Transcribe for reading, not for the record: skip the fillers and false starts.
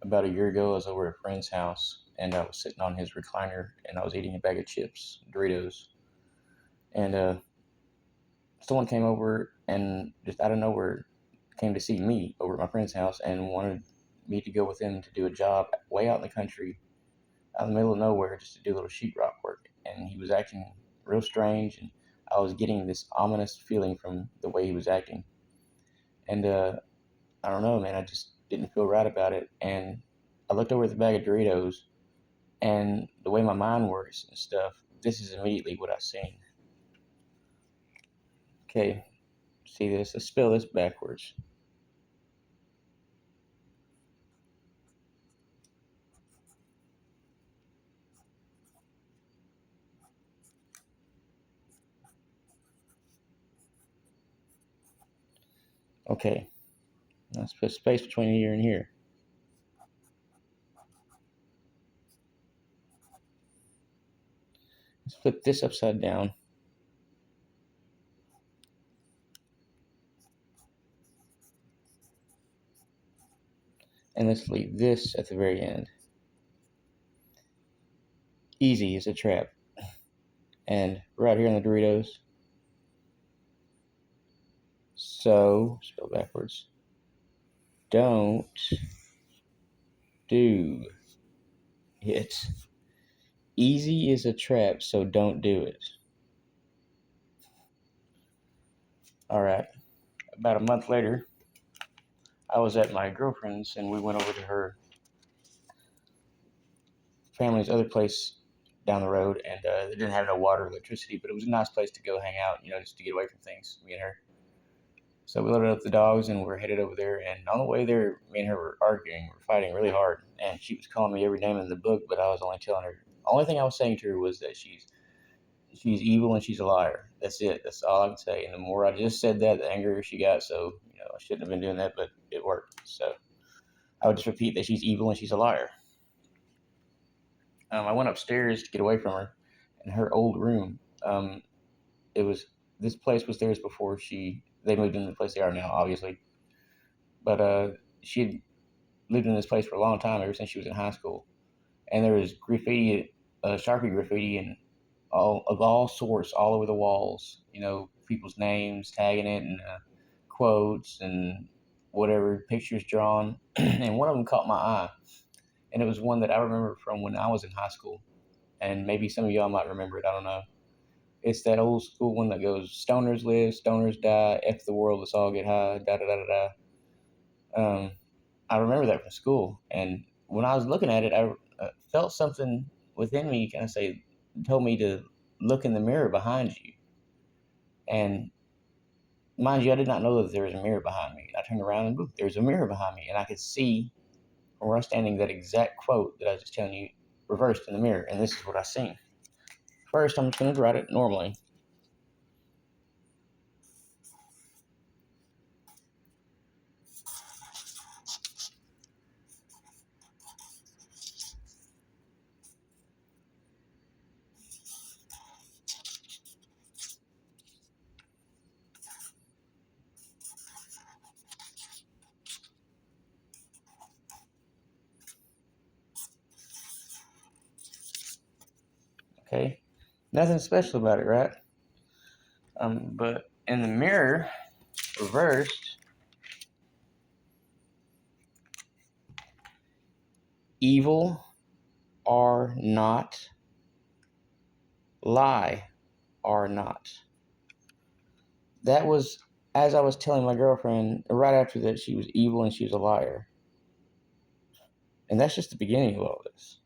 about a year ago. I was over at a friend's house, and I was sitting on his recliner, and I was eating a bag of chips, Doritos, and someone came over and just out of nowhere came to see me over at my friend's house and wanted me to go with him to do a job way out in the country, out in the middle of nowhere, just to do a little sheetrock work. And he was acting real strange, and I was getting this ominous feeling from the way he was acting. And I don't know, man. I just didn't feel right about it. And I looked over at the bag of Doritos, and the way my mind works and stuff, this is immediately what I seen. Okay, see this? Let's spell this backwards. Okay, let's put space between here and here. Let's flip this upside down. And let's leave this at the very end. Easy is a trap. And right here on the Doritos. So, spell backwards. Don't do it. Easy is a trap, so don't do it. All right. About a month later, I was at my girlfriend's and we went over to her family's other place down the road, and they didn't have no water or electricity, but it was a nice place to go hang out, just to get away from things, me and her. So we loaded up the dogs and we're headed over there. And on the way there, me and her were arguing, we were fighting really hard. And she was calling me every name in the book, but I was only telling her. The only thing I was saying to her was that she's evil and she's a liar. That's it. That's all I can say. And the more I just said that, the angrier she got. So I shouldn't have been doing that, but it worked. So I would just repeat that she's evil and she's a liar. I went upstairs to get away from her, in her old room. It was This place was theirs before they moved into the place they are now, obviously. But she had lived in this place for a long time, ever since she was in high school. And there was graffiti, Sharpie graffiti, and all sorts all over the walls. People's names, tagging it, and quotes and whatever, pictures drawn. And one of them caught my eye, and it was one that I remember from when I was in high school. And maybe some of y'all might remember it. I don't know. It's that old school one that goes, "Stoners live, stoners die. F the world, let's all get high." Da da da da da. I remember that from school, and when I was looking at it, I felt something within me kind of told me to look in the mirror behind you. And mind you, I did not know that there was a mirror behind me. I turned around and looked, there was a mirror behind me, and I could see from where I was standing that exact quote that I was just telling you reversed in the mirror, and this is what I seen. First, I'm just going to write it normally. Okay, nothing special about it, right? But in the mirror, reversed, evil are not, lie are not. That was as I was telling my girlfriend right after that she was evil and she was a liar. And that's just the beginning of all this.